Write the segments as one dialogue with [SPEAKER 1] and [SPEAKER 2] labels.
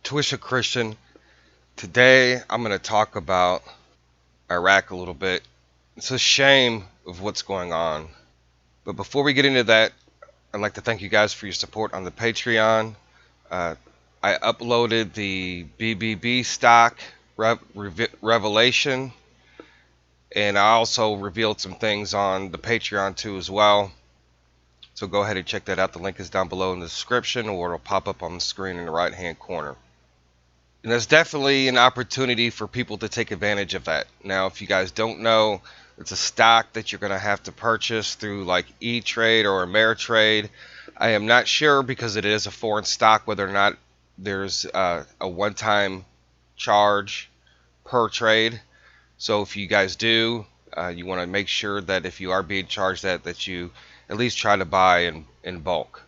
[SPEAKER 1] Twisha Christian. Today I'm going to talk about Iraq a little bit. It's a shame of what's going on. But before we get into that, I'd like to thank you guys for your support on the Patreon. Uh, I uploaded the BBB stock revelation, and I also revealed some things on the Patreon too as well. So go ahead and check that out. The link is down below in the description, or it'll pop up on the screen in the right hand corner. And there's definitely an opportunity for people to take advantage of that. Now, if you guys don't know, it's a stock that you're going to have to purchase through like E-Trade or Ameritrade. I am not sure because it is a foreign stock whether or not there's a one-time charge per trade. So if you guys do, you want to make sure that if you are being charged that you at least try to buy in bulk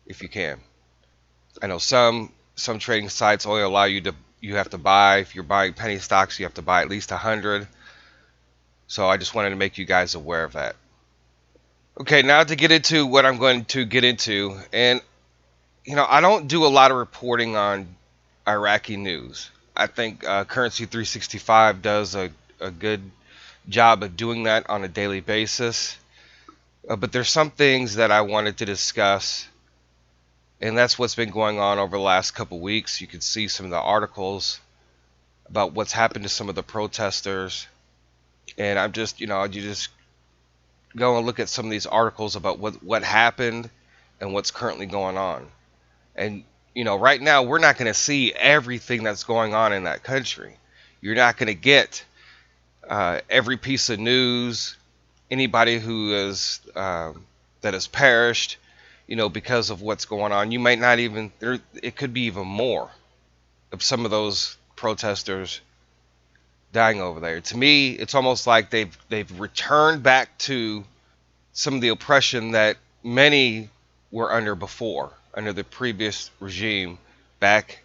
[SPEAKER 1] if you can. I know some trading sites only allow you have to buy, if you're buying penny stocks, you have to buy at least 100. So I just wanted to make you guys aware of that. Okay, now to get into what I'm going to get into, and I don't do a lot of reporting on Iraqi news. I think Currency 365 does a good job of doing that on a daily basis. But there's some things that I wanted to discuss, and that's what's been going on over the last couple weeks. You can see some of the articles about what's happened to some of the protesters. And I'm just, you just go and look at some of these articles about what happened and what's currently going on. And, right now we're not going to see everything that's going on in that country. You're not going to get every piece of news, anybody who is that has perished, because of what's going on. You might not even, it could be even more of some of those protesters dying over there. To me, it's almost like they've returned back to some of the oppression that many were under before, under the previous regime back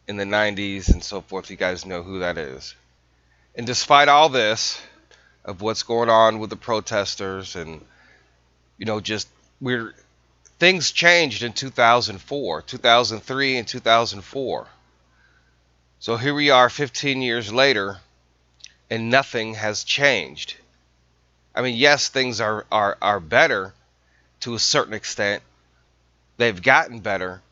[SPEAKER 1] in the 90s and so forth. You guys know who that is. And despite all this, of what's going on with the protesters, and just things changed in 2004, 2003, and 2004. So here we are 15 years later, and nothing has changed. I mean, yes, things are better to a certain extent. They've gotten better,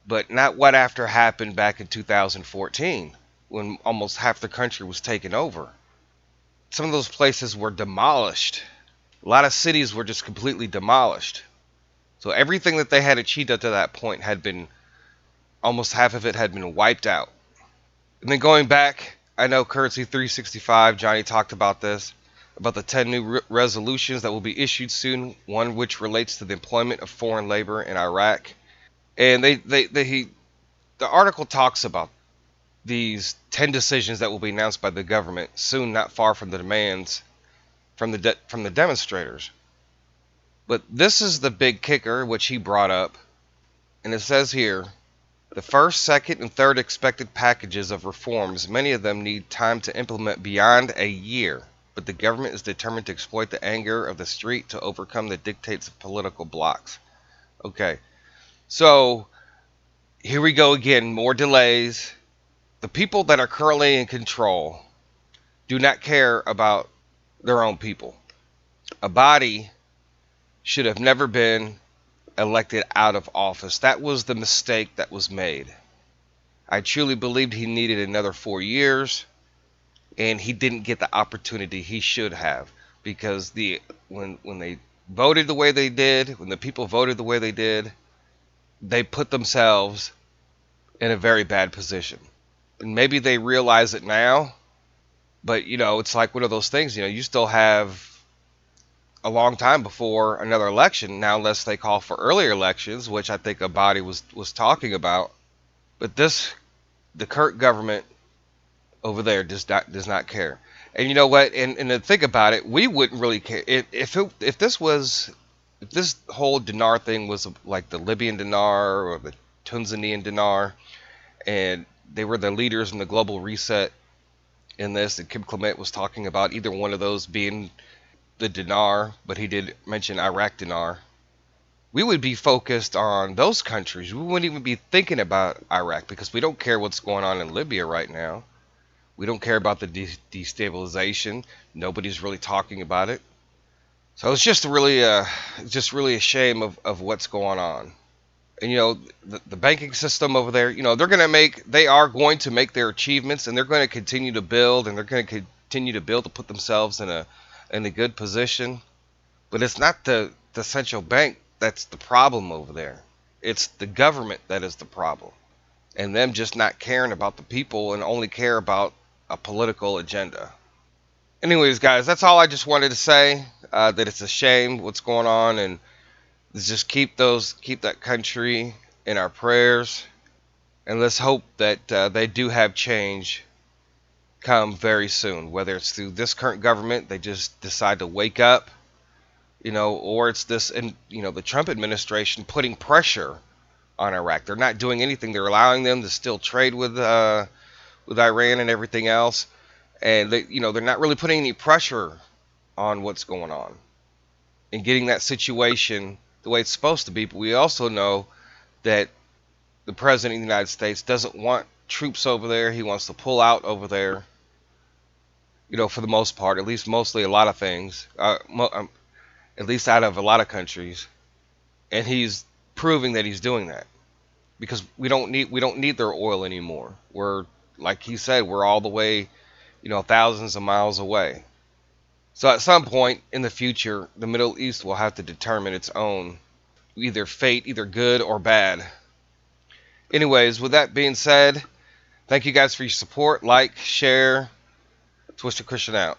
[SPEAKER 1] but not what after happened back in 2014, when almost half the country was taken over. Some of those places were demolished. A lot of cities were just completely demolished. So everything that they had achieved up to that point had been, almost half of it had been wiped out. And then going back, I know Currency 365, Johnny talked about this, about the 10 new resolutions that will be issued soon, one which relates to the employment of foreign labor in Iraq. And the article talks about these 10 decisions that will be announced by the government soon, not far from the demands from the demonstrators. But this is the big kicker, which he brought up, and it says here, the first, second, and third expected packages of reforms, many of them need time to implement beyond a year, but the government is determined to exploit the anger of the street to overcome the dictates of political blocs. Okay, so here we go again, more delays. The people that are currently in control do not care about their own people. Abadi should have never been elected out of office. That was the mistake that was made. I truly believed he needed another 4 years, and he didn't get the opportunity he should have, because when they voted the way they did, when the people voted the way they did, they put themselves in a very bad position. And maybe they realize it now, but it's like one of those things, you still have a long time before another election now, unless they call for earlier elections, which I think Abadi was talking about. But the current government over there does not care. And you know what? And to think about it, we wouldn't really care if this whole dinar thing was like the Libyan dinar or the Tanzanian dinar, and they were the leaders in the global reset in this, and Kim Clement was talking about either one of those being the dinar, but he did mention Iraq dinar. we would be focused on those countries. We wouldn't even be thinking about Iraq because we don't care what's going on in Libya right now. We don't care about the destabilization. Nobody's really talking about it. So it's just really a shame of what's going on. And the banking system over there, they are going to make their achievements, and they're going to continue to build, and they're going to continue to build to put themselves in a good position. But it's not the central bank that's the problem over there. It's the government that is the problem, and them just not caring about the people and only care about a political agenda. Anyways, guys, that's all I just wanted to say. That it's a shame what's going on, and just keep that country in our prayers, and let's hope that they do have change come very soon. Whether it's through this current government, they just decide to wake up, or it's this, and the Trump administration putting pressure on Iraq. They're not doing anything. They're allowing them to still trade with Iran and everything else, and they're not really putting any pressure on what's going on and getting that situation the way it's supposed to be. But we also know that the president of the United States doesn't want troops over there. He wants to pull out over there, for the most part, at least mostly a lot of things, at least out of a lot of countries. And he's proving that he's doing that because we don't need their oil anymore. We're, like he said, we're all the way, thousands of miles away. So at some point in the future, the Middle East will have to determine its own either fate, either good or bad. Anyways, with that being said, thank you guys for your support. Like, share. Twisted Christian out.